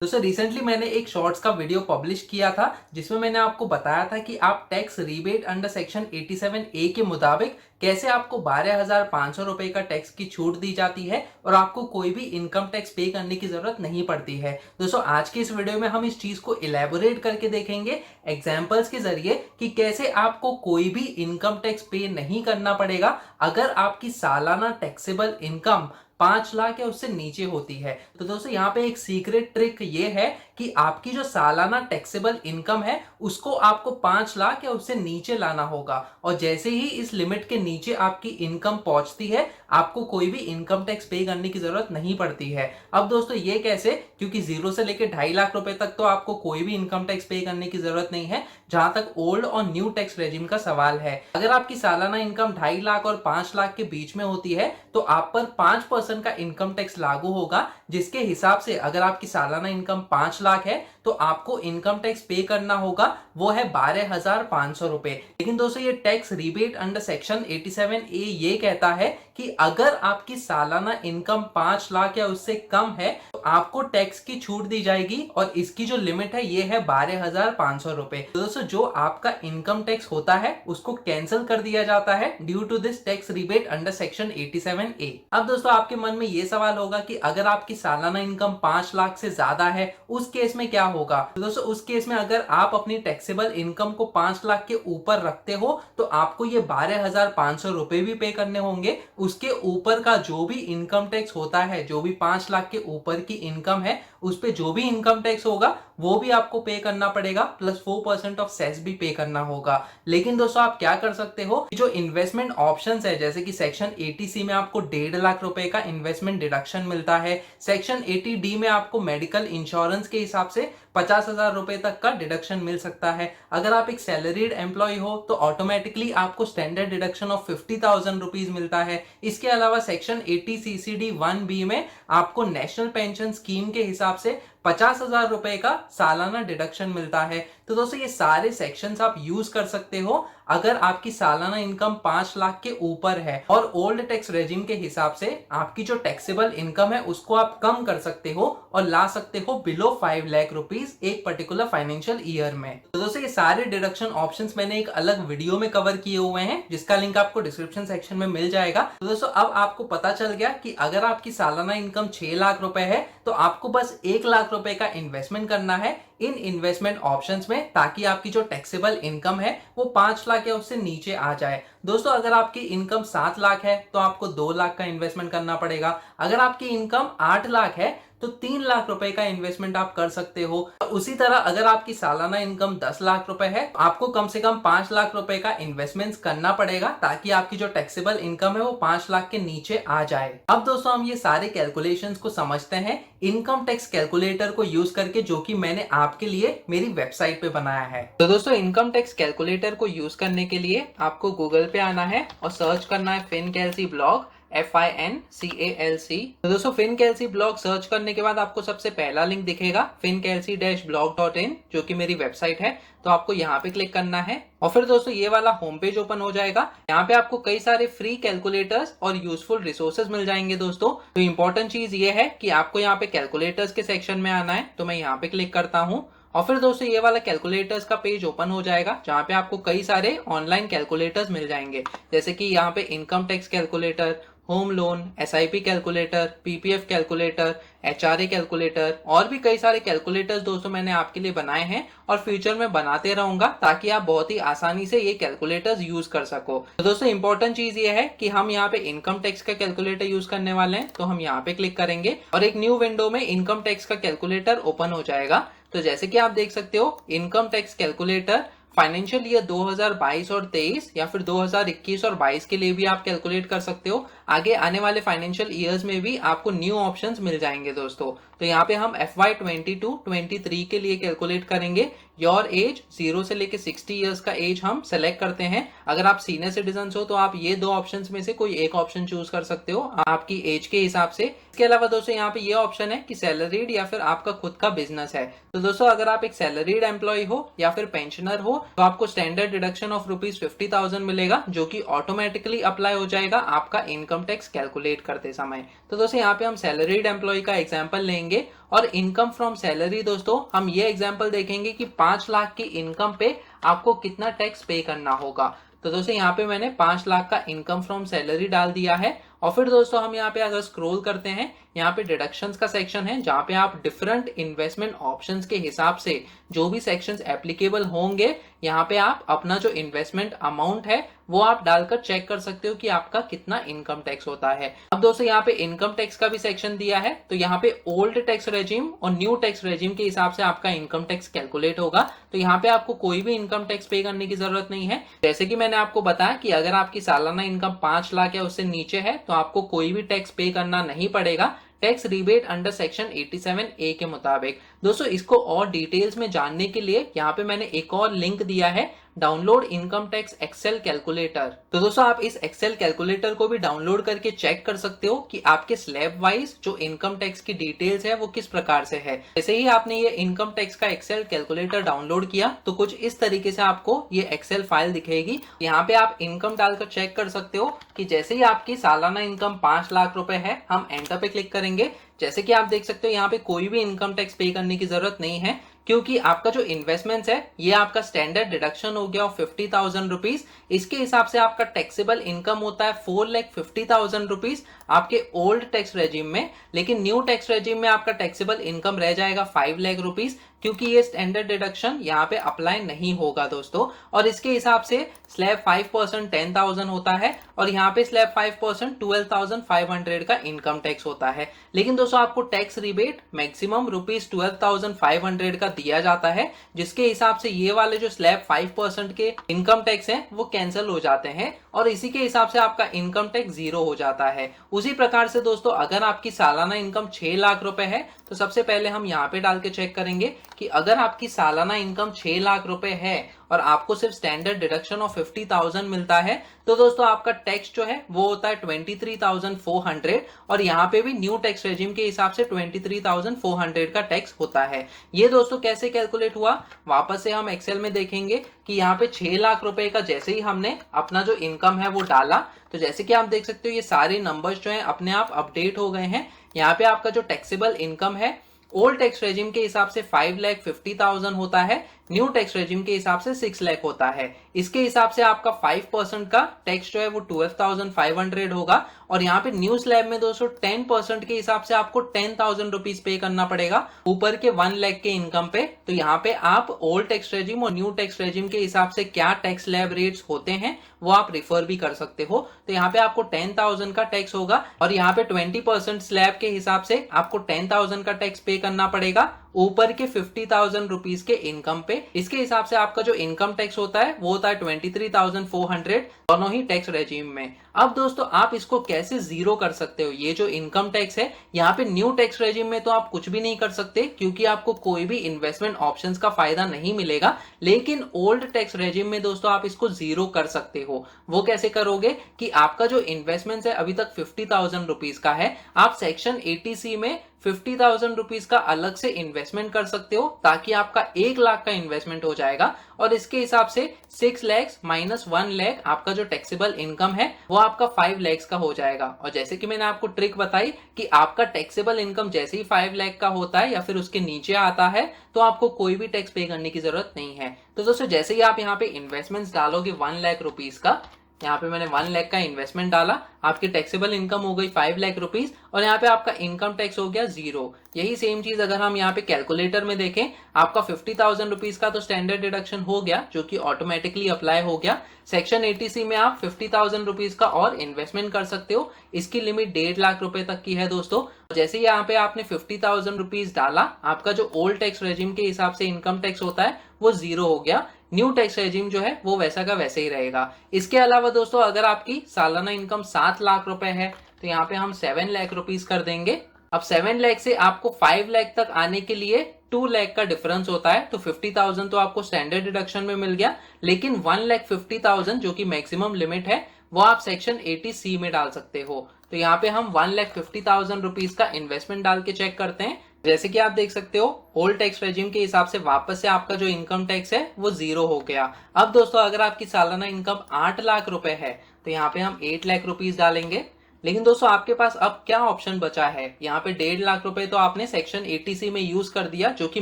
दोस्तों रिसेंटली मैंने एक शॉर्ट्स का वीडियो पब्लिश किया था जिसमें मैंने आपको बताया था कि आप tax rebate under section 87A के मुताबिक कैसे आपको 12,500 रुपए का टैक्स की छूट दी जाती है और आपको कोई भी इनकम टैक्स पे करने की जरूरत नहीं पड़ती है। दोस्तों आज के इस वीडियो में हम इस चीज को इलेबोरेट करके देखेंगे एग्जांपल्स के जरिए कि कैसे आपको कोई भी इनकम टैक्स पे नहीं करना पड़ेगा अगर आपकी सालाना टैक्सेबल इनकम 5 लाख या उससे नीचे होती है। तो दोस्तों यहाँ पे एक सीक्रेट ट्रिक ये है कि आपकी जो सालाना टैक्सेबल इनकम है उसको आपको 5 लाख या उससे नीचे लाना होगा और जैसे ही इस लिमिट के नीचे आपकी इनकम पहुंचती है आपको कोई भी इनकम टैक्स पे करने की जरूरत नहीं पड़ती है। अब दोस्तों ये कैसे, क्योंकि 0 से लेकर 2.5 लाख रुपए तक तो आपको कोई भी इनकम टैक्स पे करने की जरूरत नहीं है जहां तक ओल्ड और न्यू टैक्स रेजिम का सवाल है। अगर आपकी सालाना इनकम 2.5 लाख और 5 लाख के बीच में होती है तो आप पर 5% का इनकम टैक्स लागू होगा, जिसके हिसाब से अगर आपकी सालाना इनकम 5 लाख है तो आपको इनकम टैक्स पे करना होगा वो है 12,500 रुपए। लेकिन दोस्तों ये tax rebate under section 87A ये कहता है कि अगर आपकी सालाना इनकम 5 लाख या उससे कम है तो आपको टैक्स की छूट दी जाएगी और इसकी जो लिमिट है ये है 12,500 रुपए। तो दोस्तों जो आपका इनकम टैक्स होता है उसको कैंसिल कर दिया जाता है due to this tax rebate under section 87A। अब दोस्तों आपके मन में ये सवाल होगा कि अगर आपकी सालाना इनकम 5 लाख से ज्यादा है उस केस में क्या होगा। तो दोस्तों उस केस में अगर आप अपनी टैक्सेबल इनकम को 5 लाख के ऊपर रखते हो तो आपको ये 12,500 रुपए भी पे करने होंगे। उसके ऊपर का जो भी इनकम टैक्स होता है, जो भी 5 लाख के ऊपर की इनकम है उस पे जो भी इनकम टैक्स होगा वो भी आपको पे करना पड़ेगा प्लस 4% ऑफ सेस भी पे करना होगा। लेकिन दोस्तों आप क्या कर सकते हो, जो इन्वेस्टमेंट ऑप्शंस है जैसे कि सेक्शन 80C में आपको 1.5 लाख रुपए का इन्वेस्टमेंट डिडक्शन मिलता है, सेक्शन 80D में आपको मेडिकल इंश्योरेंस के हिसाब से 50,000 रुपए तक का डिडक्शन मिल सकता है। अगर आप एक सैलरीड एम्प्लॉय हो तो ऑटोमेटिकली आपको स्टैंडर्ड डिडक्शन ऑफ 50,000 रुपीज मिलता है। इसके अलावा सेक्शन 80CCD1B में आपको नेशनल पेंशन स्कीम के हिसाब से 50,000 रुपए का सालाना डिडक्शन मिलता है। तो दोस्तों ये सारे सेक्शंस आप यूज कर सकते हो अगर आपकी सालाना इनकम 5 लाख के ऊपर है और ओल्ड टैक्स रेजिम के हिसाब से आपकी जो टैक्सेबल इनकम है उसको आप कम कर सकते हो और ला सकते हो बिलो 5 लाख रुपीज एक पर्टिकुलर फाइनेंशियल ईयर में। तो दोस्तों ये सारे डिडक्शन ऑप्शंस मैंने एक अलग वीडियो में कवर किए हुए हैं जिसका लिंक आपको डिस्क्रिप्शन सेक्शन में मिल जाएगा। तो दोस्तों अब आपको पता चल गया कि अगर आपकी सालाना इनकम 6 लाख रुपए है तो आपको बस 1 लाख रुपए का इन्वेस्टमेंट करना है इन इन्वेस्टमेंट ऑप्शंस में ताकि आपकी जो टैक्सेबल इनकम है वो 5 लाख या उससे नीचे आ जाए। दोस्तों अगर आपकी इनकम 7 लाख है तो आपको 2 लाख का इन्वेस्टमेंट करना पड़ेगा। अगर आपकी इनकम 8 लाख है तो 3 लाख रुपए का इन्वेस्टमेंट आप कर सकते हो। उसी तरह अगर आपकी सालाना इनकम 10 लाख रुपए है तो आपको कम से कम 5 लाख रुपए का इन्वेस्टमेंट करना पड़ेगा ताकि आपकी जो टैक्सेबल इनकम है वो 5 लाख के नीचे आ जाए। अब दोस्तों हम ये सारे कैलकुलेशंस को समझते हैं इनकम टैक्स कैलकुलेटर को यूज करके, जो कि मैंने आपके लिए मेरी वेबसाइट पे बनाया है। तो दोस्तों इनकम टैक्स कैलकुलेटर को यूज करने के लिए आपको गूगल पे आना है और सर्च करना है फिनकैलसी ब्लॉग FINCALC। तो दोस्तों फिनकैलसी ब्लॉग सर्च करने के बाद आपको सबसे पहला लिंक दिखेगा fincalc-blog.in जो कि मेरी वेबसाइट है। तो आपको यहाँ पे क्लिक करना है और फिर दोस्तों ये वाला होम पेज ओपन हो जाएगा। यहाँ पे आपको कई सारे फ्री कैलकुलेटर्स और यूजफुल रिसोर्सेज मिल जाएंगे दोस्तों। तो इंपॉर्टेंट चीज ये है कि आपको यहाँ पे कैलकुलेटर्स के सेक्शन में आना है। तो मैं यहाँ पे क्लिक करता हूँ और फिर दोस्तों ये वाला कैलकुलेटर्स का पेज ओपन हो जाएगा जहाँ पे आपको कई सारे ऑनलाइन कैलकुलेटर्स मिल जाएंगे, जैसे कि यहाँ पे income tax calculator, home loan, SIP calculator, PPF calculator, HRA calculator और भी कई सारे कैलकुलेटर्स दोस्तों मैंने आपके लिए बनाए हैं और फ्यूचर में बनाते रहूंगा ताकि आप बहुत ही आसानी से ये कैलकुलेटर्स यूज कर सको। तो दोस्तों इंपॉर्टेंट चीज ये है कि हम यहाँ पे इनकम टैक्स का कैलकुलेटर यूज करने वाले हैं। तो हम यहाँ पे क्लिक करेंगे और एक न्यू विंडो में इनकम टैक्स का कैलकुलेटर ओपन हो जाएगा। तो जैसे कि आप देख सकते हो income tax calculator financial year 2022 और 23 या फिर 2021 और 22 के लिए भी आप कैलकुलेट कर सकते हो। आगे आने वाले फाइनेंशियल ईयर्स में भी आपको न्यू ऑप्शंस मिल जाएंगे दोस्तों। तो यहाँ पे हम FY22-23 के लिए कैलकुलेट करेंगे। योर एज 0 से लेके 60 इयर्स का एज हम सेलेक्ट करते हैं। अगर आप सीनियर सिटीजन हो तो आप ये दो ऑप्शंस में से कोई एक ऑप्शन चूज कर सकते हो आपकी एज के हिसाब से। इसके अलावा दोस्तों यहाँ पे ये ऑप्शन है कि सैलरीड या फिर आपका खुद का बिजनेस है। तो दोस्तों अगर आप एक सैलरीड एम्प्लॉय हो या फिर पेंशनर हो तो आपको स्टैंडर्ड डिडक्शन ऑफ ₹50,000 मिलेगा जो कि ऑटोमेटिकली अप्लाई हो जाएगा आपका इनकम टैक्स कैलकुलेट करते समय। तो दोस्तों यहाँ पे हम सैलरीड एम्प्लॉय का एग्जांपल लेंगे। देखेंगे। और इनकम फ्रॉम सैलरी दोस्तों हम ये एग्जांपल देखेंगे कि 5 लाख की इनकम पे आपको कितना टैक्स पे करना होगा। तो दोस्तों यहाँ पे मैंने 5 लाख का इनकम फ्रॉम सैलरी डाल दिया है। और फिर दोस्तों हम यहाँ पे अगर स्क्रॉल करते हैं, यहाँ पे डिडक्शंस का सेक्शन है जहाँ पे आप डिफरेंट इन्वेस्टमेंट ऑप्शंस के हिसाब से जो भी सेक्शंस एप्लीकेबल होंगे यहाँ पे आप अपना जो इन्वेस्टमेंट अमाउंट है वो आप डालकर चेक कर सकते हो कि आपका कितना इनकम टैक्स होता है। अब दोस्तों यहाँ पे इनकम टैक्स का भी सेक्शन दिया है, तो यहाँ पे ओल्ड टैक्स रेजिम और न्यू टैक्स रेजिम के हिसाब से आपका इनकम टैक्स कैलकुलेट होगा। तो यहाँ पे आपको कोई भी इनकम टैक्स पे करने की जरूरत नहीं है। जैसे कि मैंने आपको बताया कि अगर आपकी सालाना इनकम 5 लाख या उससे नीचे है तो आपको कोई भी टैक्स पे करना नहीं पड़ेगा tax rebate under section 87A के मुताबिक। दोस्तों इसको और डिटेल्स में जानने के लिए यहाँ पे मैंने एक और लिंक दिया है, download income tax excel calculator. तो दोस्तों आप इस एक्सेल कैलकुलेटर को भी डाउनलोड करके चेक कर सकते हो कि आपके स्लैब वाइज जो इनकम टैक्स की डिटेल्स है वो किस प्रकार से है। जैसे ही आपने ये इनकम टैक्स का एक्सेल कैलकुलेटर डाउनलोड किया तो कुछ इस तरीके से आपको ये एक्सेल फाइल दिखेगी। यहाँ पे आप इनकम डालकर चेक कर सकते हो कि जैसे ही आपकी सालाना इनकम 5 लाख रुपए है, हम एंटर पे क्लिक करेंगे। जैसे कि आप देख सकते हो यहाँ पे कोई भी इनकम टैक्स पे करने की जरूरत नहीं है, क्योंकि आपका जो इन्वेस्टमेंट है ये आपका स्टैंडर्ड डिडक्शन हो गया ऑफ 50,000 रुपीज। इसके हिसाब से आपका टैक्सेबल इनकम होता है 4,50,000 रुपीज आपके ओल्ड टैक्स रेजिम में। लेकिन न्यू टैक्स रेजिम में आपका टैक्सेबल इनकम रह जाएगा 5 लाख रुपीज, क्योंकि ये स्टैंडर्ड डिडक्शन यहाँ पे अप्लाई नहीं होगा दोस्तों। और इसके हिसाब से स्लैब 5% 10,000 होता है और यहाँ पे स्लैब 5% 12,500 का इनकम टैक्स होता है। लेकिन दोस्तों आपको टैक्स रिबेट मैक्सिमम रुपीज 12,500 का दिया जाता है, जिसके हिसाब से ये वाले जो स्लैब 5% के इनकम टैक्स हैं वो कैंसिल हो जाते हैं और इसी के हिसाब से आपका इनकम टैक्स जीरो हो जाता है। उसी प्रकार से दोस्तों अगर आपकी सालाना इनकम 6 लाख रुपए है तो सबसे पहले हम यहाँ पे डाल के चेक करेंगे कि अगर आपकी सालाना इनकम 6 लाख रुपए है और आपको सिर्फ स्टैंडर्ड डिडक्शन ऑफ 50,000 मिलता है तो दोस्तों आपका टैक्स जो है वो होता है 23,400 और यहाँ पे भी न्यू टैक्स रेजिम के हिसाब से 23,400 का टैक्स होता है। ये दोस्तों कैसे कैलकुलेट हुआ, वापस से हम एक्सेल में देखेंगे कि यहाँ पे 6 लाख रुपए का जैसे ही हमने अपना जो इनकम है वो डाला तो जैसे कि आप देख सकते हो ये सारे नंबर्स जो है अपने आप अपडेट हो गए हैं। यहाँ पे आपका जो टैक्सेबल इनकम है ओल्ड टैक्स रेजिम के हिसाब से 5,50,000 होता है, न्यू टैक्स रेजिम के हिसाब से 6 लाख होता है। इसके हिसाब से आपका 5% का टैक्स जो है वो 12,500 होगा और यहाँ पे न्यू स्लैब में दोस्तों 10% के हिसाब से आपको 10,000 रुपीज पे करना पड़ेगा ऊपर के 1 लाख के इनकम पे। तो यहाँ पे आप ओल्ड टैक्स रेजिम और न्यू टैक्स रेजिम के हिसाब से क्या टैक्स स्लैब रेट्स होते हैं वो आप रिफर भी कर सकते हो। तो यहाँ पे आपको 10,000 का टैक्स होगा और यहाँ पे 20% स्लैब के हिसाब से आपको 10,000 का टैक्स पे करना पड़ेगा ऊपर के 50,000 रुपीज के इनकम पे। इसके हिसाब से आपका जो इनकम टैक्स होता है वो होता है 23,400 दोनों ही टैक्स रेजिम में। अब दोस्तों आप इसको कैसे जीरो कर सकते हो, ये जो इनकम टैक्स है यहाँ पे न्यू टैक्स रेजिम में तो आप कुछ भी नहीं कर सकते क्योंकि आपको कोई भी इन्वेस्टमेंट ऑप्शंस का फायदा नहीं मिलेगा। लेकिन ओल्ड टैक्स रेजिम में दोस्तों आप इसको जीरो कर सकते हो। वो कैसे करोगे कि आपका जो इन्वेस्टमेंट है अभी तक 50,000 रुपीज का है, आप सेक्शन 80C में 50,000 रुपीज का अलग से इन्वेस्टमेंट कर सकते हो ताकि आपका 1 लाख का इन्वेस्टमेंट हो जाएगा और इसके हिसाब से 6 लाख माइनस 1 लाख आपका जो टैक्सेबल इनकम है वो आपका 5 लाख का हो जाएगा। और जैसे कि मैंने आपको ट्रिक बताई कि आपका टैक्सेबल इनकम जैसे ही 5 लाख का होता है या फिर उसके नीचे आता है तो आपको कोई भी टैक्स पे करने की जरूरत नहीं है। तो दोस्तों जैसे ही आप यहाँ पे इन्वेस्टमेंट डालोगे 1 लाख रुपीज का, यहाँ पे मैंने 1 लाख का इन्वेस्टमेंट डाला, आपकी टैक्सेबल इनकम हो गई 5 लाख रुपीज और यहाँ पे आपका इनकम टैक्स हो गया जीरो। यही सेम चीज अगर हम यहाँ पे कैलकुलेटर में देखें, आपका 50,000 रुपीज का तो स्टैंडर्ड डिडक्शन हो गया जो कि ऑटोमेटिकली अप्लाई हो गया। सेक्शन 80C में आप 50,000 रुपीज का और इन्वेस्टमेंट कर सकते हो, इसकी लिमिट 1.5 लाख रुपए तक की है दोस्तों। जैसे यहाँ पे आपने 50,000 रुपीज डाला, आपका जो ओल्ड टैक्स रेजिम के हिसाब से इनकम टैक्स होता है वो जीरो हो गया, न्यू टैक्स रेजिम जो है वो वैसा का वैसे ही रहेगा। इसके अलावा दोस्तों अगर आपकी सालाना इनकम 7 लाख रुपए है तो यहाँ पे हम 7 लाख रुपीज कर देंगे। अब 7 लाख से आपको 5 लाख तक आने के लिए 2 लाख का डिफरेंस होता है। तो 50,000 तो आपको स्टैंडर्ड डिडक्शन में मिल गया, लेकिन 1,50,000 जो कि मैक्सिमम लिमिट है वो आप सेक्शन 80C में डाल सकते हो। तो यहाँ पे हम 1,50,000 रुपीज का इन्वेस्टमेंट डाल के चेक करते हैं। जैसे कि आप देख सकते हो ओल्ड टैक्स रेजिम के हिसाब से वापस से आपका जो इनकम टैक्स है वो जीरो हो गया। अब दोस्तों अगर आपकी सालाना इनकम 8 लाख रुपए है तो यहाँ पे हम 8 लाख रुपीज डालेंगे। लेकिन दोस्तों आपके पास अब क्या ऑप्शन बचा है, यहाँ पे 1.5 लाख रुपए तो आपने सेक्शन 80C में यूज कर दिया जो कि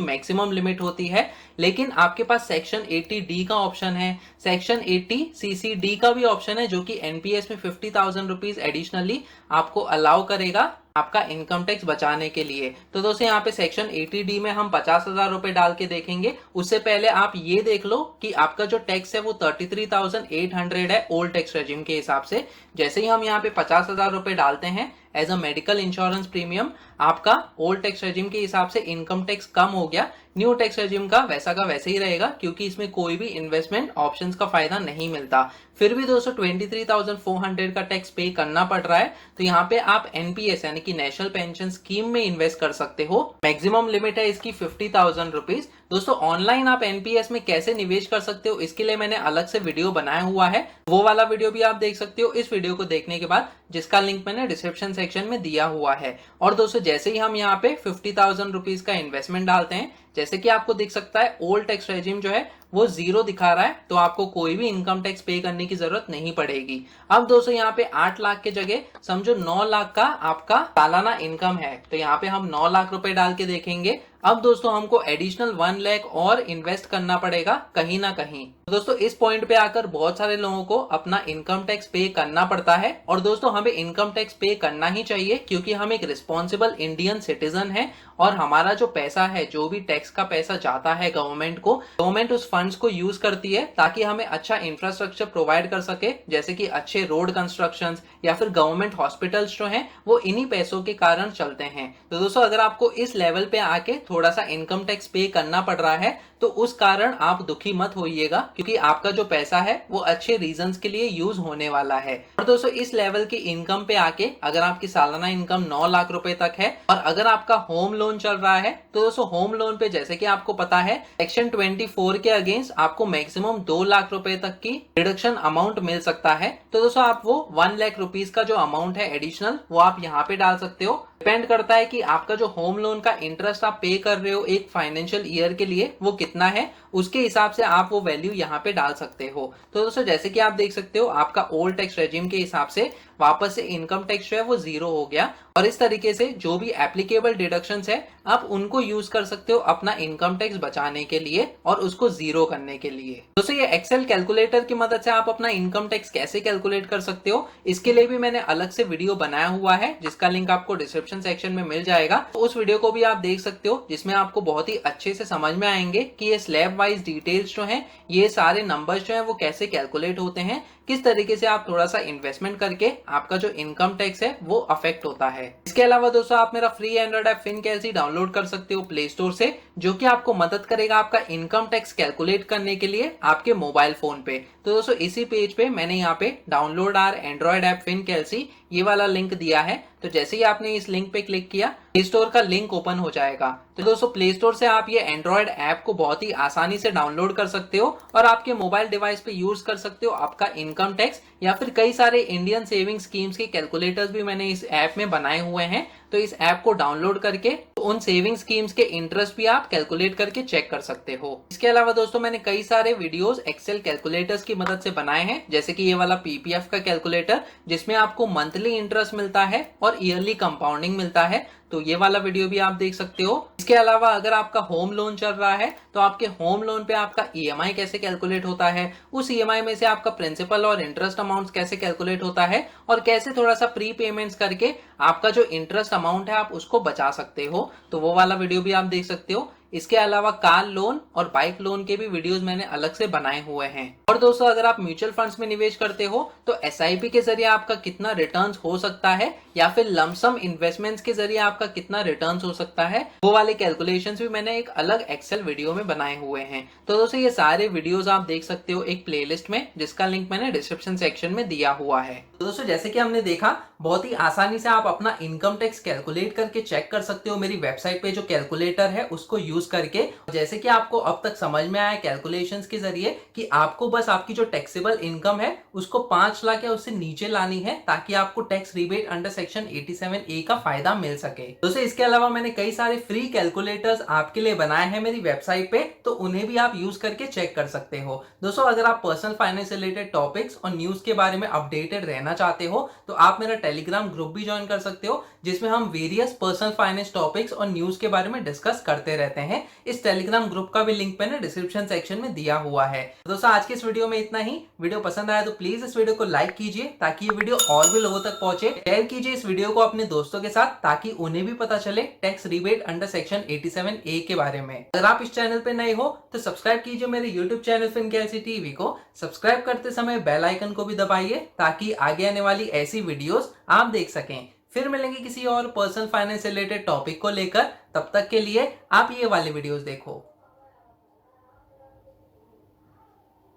मैक्सिमम लिमिट होती है, लेकिन आपके पास सेक्शन 80D का ऑप्शन है, सेक्शन 80CCD का भी ऑप्शन है जो कि एनपीएस में 50,000 रुपीज एडिशनली आपको अलाउ करेगा आपका इनकम टैक्स बचाने के लिए। तो दोस्तों यहाँ पे सेक्शन 80D में हम 50,000 रुपए डाल के देखेंगे। उससे पहले आप ये देख लो कि आपका जो टैक्स है वो 33,800 है ओल्ड टैक्स रेजिम के हिसाब से। जैसे ही हम यहाँ पे 50,000 रुपए डालते हैं as a medical insurance premium, आपका ओल्ड टैक्स रेजिम के हिसाब से इनकम टैक्स कम हो गया, न्यू टैक्स रेजिम का वैसे ही रहेगा क्योंकि इसमें कोई भी इन्वेस्टमेंट ऑप्शंस का फायदा नहीं मिलता। फिर भी दोस्तों 23,400 का टैक्स पे करना पड़ रहा है, तो यहाँ पे आप एनपीएस यानी कि नेशनल पेंशन स्कीम में इन्वेस्ट कर सकते हो। मैक्सिमम लिमिट है इसकी 50,000 रुपीज। दोस्तों ऑनलाइन आप एनपीएस में कैसे निवेश कर सकते हो इसके लिए मैंने अलग से वीडियो बनाया हुआ है, वो वाला वीडियो भी आप देख सकते हो इस वीडियो को देखने के बाद, जिसका लिंक मैंने डिस्क्रिप्शन सेक्शन में दिया हुआ है। और दोस्तों जैसे ही हम यहाँ पे 50,000 रुपीज का इन्वेस्टमेंट डालते हैं, जैसे कि आपको दिख सकता है ओल्ड टैक्स रेजिम जो है वो 0 दिखा रहा है, तो आपको कोई भी इनकम टैक्स पे करने की जरूरत नहीं पड़ेगी। अब दोस्तों यहाँ पे 8 लाख के जगह समझो 9 लाख का आपका सालाना इनकम है, तो यहाँ पे हम 9 लाख रुपए डाल के देखेंगे। अब दोस्तों हमको एडिशनल 1 लाख और इन्वेस्ट करना पड़ेगा कहीं ना कहीं। तो दोस्तों इस पॉइंट पे आकर बहुत सारे लोगों को अपना इनकम टैक्स पे करना पड़ता है, और दोस्तों हमें इनकम टैक्स पे करना ही चाहिए क्योंकि हम एक रिस्पॉन्सिबल इंडियन सिटीजन है, और हमारा जो पैसा है, जो भी टैक्स का पैसा जाता है गवर्नमेंट को, गवर्नमेंट उस फंड्स को यूज करती है ताकि हमें अच्छा इंफ्रास्ट्रक्चर प्रोवाइड कर सके, जैसे कि अच्छे रोड कंस्ट्रक्शंस या फिर गवर्नमेंट हॉस्पिटल्स जो हैं वो इन्हीं पैसों के कारण चलते हैं। तो दोस्तों अगर आपको इस लेवल पे आके थोड़ा सा इनकम टैक्स पे करना पड़ रहा है तो उस कारण आप दुखी मत होइएगा, क्योंकि आपका जो पैसा है वो अच्छे रीजंस के लिए यूज होने वाला है। और दोस्तों इस लेवल की इनकम पे आके अगर आपकी सालाना इनकम 9 लाख रुपए तक है और अगर आपका होम लोन चल रहा है, तो दोस्तों होम लोन पे जैसे कि आपको पता है सेक्शन 24 के अगेंस्ट आपको मैक्सिमम 2 लाख रुपए तक की रिडक्शन अमाउंट मिल सकता है। तो दोस्तों आप वो 1 लाख रुपीज का जो अमाउंट है एडिशनल वो आप यहाँ पे डाल सकते हो। डिपेंड करता है कि आपका जो होम लोन का इंटरेस्ट आप पे कर रहे हो एक फाइनेंशियल ईयर के लिए वो कितना है, उसके हिसाब से आप वो वैल्यू यहाँ पे डाल सकते हो। तो दोस्तों जैसे कि आप देख सकते हो आपका ओल्ड टैक्स रेजिम के हिसाब से वापस से इनकम टैक्स जो है वो 0 हो गया, और इस तरीके से जो भी एप्लीकेबल डिडक्शंस है आप उनको यूज कर सकते हो अपना इनकम टैक्स बचाने के लिए और उसको 0 करने के लिए। दोस्तों ये एक्सेल कैलकुलेटर की मदद से आप अपना इनकम टैक्स कैसे कैलकुलेट कर सकते हो इसके लिए भी मैंने अलग से वीडियो बनाया हुआ है, जिसका लिंक आपको डिस्क्रिप्शन सेक्शन में मिल जाएगा। तो उस वीडियो को भी आप देख सकते हो, जिसमें आपको बहुत ही अच्छे से समझ में आएंगे कि ये स्लैब वाइज डिटेल्स जो हैं, ये सारे नंबर्स जो हैं वो कैसे कैलकुलेट होते हैं, किस तरीके से आप थोड़ा सा इन्वेस्टमेंट करके आपका जो इनकम टैक्स है वो अफेक्ट होता है। इसके अलावा दोस्तों आप मेरा फ्री एंड्रॉइड ऐप फिनकैल्सी डाउनलोड कर सकते हो प्ले स्टोर से, जो कि आपको मदद करेगा आपका इनकम टैक्स कैलकुलेट करने के लिए आपके मोबाइल फोन पे। तो दोस्तों इसी पेज पे मैंने यहाँ पे डाउनलोड आर एंड्रॉइड ऐप फिनकैल्सी ये वाला लिंक दिया है, तो जैसे ही आपने इस लिंक पे क्लिक किया प्ले स्टोर का लिंक ओपन हो जाएगा। तो दोस्तों प्ले स्टोर से आप ये एंड्रॉइड ऐप को बहुत ही आसानी से डाउनलोड कर सकते हो और आपके मोबाइल डिवाइस पे यूज कर सकते हो आपका इनकम टैक्स, या फिर कई सारे इंडियन सेविंग स्कीम्स के कैलकुलेटर्स भी मैंने इस ऐप में बनाए हुए हैं। तो इस ऐप को डाउनलोड करके उन सेविंग स्कीम्स के इंटरेस्ट भी आप कैलकुलेट करके चेक कर सकते हो। इसके अलावा दोस्तों मैंने कई सारे वीडियोस एक्सेल कैलकुलेटर्स की मदद से बनाए हैं, जैसे कि ये वाला पीपीएफ का कैलकुलेटर जिसमें आपको मंथली इंटरेस्ट मिलता है और ईयरली कंपाउंडिंग मिलता है, तो ये वाला वीडियो भी आप देख सकते हो। इसके अलावा अगर आपका होम लोन चल रहा है तो आपके होम लोन पे आपका ईएमआई कैसे कैलकुलेट होता है, उस ईएमआई में से आपका प्रिंसिपल और इंटरेस्ट अमाउंट कैसे कैलकुलेट होता है, और कैसे थोड़ा सा प्री पेमेंट्स करके आपका जो इंटरेस्ट अमाउंट है आप उसको बचा सकते हो, तो वो वाला वीडियो भी आप देख सकते हो। इसके अलावा कार लोन और बाइक लोन के भी वीडियोस मैंने अलग से बनाए हुए हैं। और दोस्तों अगर आप म्यूचुअल फंड्स में निवेश करते हो तो एसआईपी के जरिए आपका कितना रिटर्न्स हो सकता है, या फिर लमसम इन्वेस्टमेंट्स के जरिए आपका कितना रिटर्न्स हो सकता है, वो वाले कैलकुलेशंस भी मैंने एक अलग एक्सेल वीडियो में बनाए हुए हैं। तो दोस्तों ये सारे वीडियोस आप देख सकते हो एक प्लेलिस्ट में, जिसका लिंक मैंने डिस्क्रिप्शन सेक्शन में दिया हुआ है। तो दोस्तों जैसे कि हमने देखा बहुत ही आसानी से आप अपना इनकम टैक्स कैलकुलेट करके चेक कर सकते हो मेरी वेबसाइट पे जो कैलकुलेटर है उसको यूज करके। जैसे कि आपको अब तक समझ में आया कैलकुलेशंस के जरिए कि आपको बस आपकी जो टैक्सेबल इनकम है उसको 5 लाख या उससे नीचे लानी है, ताकि आपको tax rebate under section 87A का फायदा मिल सके। दोस्तों इसके अलावा मैंने कई सारे फ्री कैलकुलेटर्स आपके लिए बनाए हैं मेरी वेबसाइट पे, तो उन्हें भी आप यूज करके चेक कर सकते हो। दोस्तों अगर आप पर्सनल फाइनेंस रिलेटेड टॉपिक्स और न्यूज के बारे में अपडेटेड रहना रहना चाहते हो तो आप मेरा टेलीग्राम ग्रुप भी ज्वाइन कर सकते हो, जिसमें हम वेरियस पर्सनल फाइनेंस टॉपिक्स और न्यूज के बारे में डिस्कस करते रहते हैं। इस टेलीग्राम ग्रुप का भी लिंक मैंने डिस्क्रिप्शन सेक्शन में दिया हुआ है। तो दोस्तों आज की इस वीडियो में इतना ही। वीडियो पसंद आया तो प्लीज इस वीडियो को लाइक कीजिए ताकि ये वीडियो और भी लोगों तक पहुंचे। शेयर कीजिए इस वीडियो को अपने दोस्तों के साथ ताकि उन्हें भी पता चले tax rebate under section 87A के बारे में। अगर आप इस चैनल पे नए हो तो सब्सक्राइब कीजिए मेरे यूट्यूब चैनल फिनकेलसी टीवी को। सब्सक्राइब करते समय बेल आइकन को भी दबाइए ताकि आगे आने वाली ऐसी वीडियोस आप देख सकें। फिर मिलेंगे किसी और पर्सनल फाइनेंस रिलेटेड टॉपिक को लेकर। तब तक के लिए आप ये वाली वीडियोस देखो।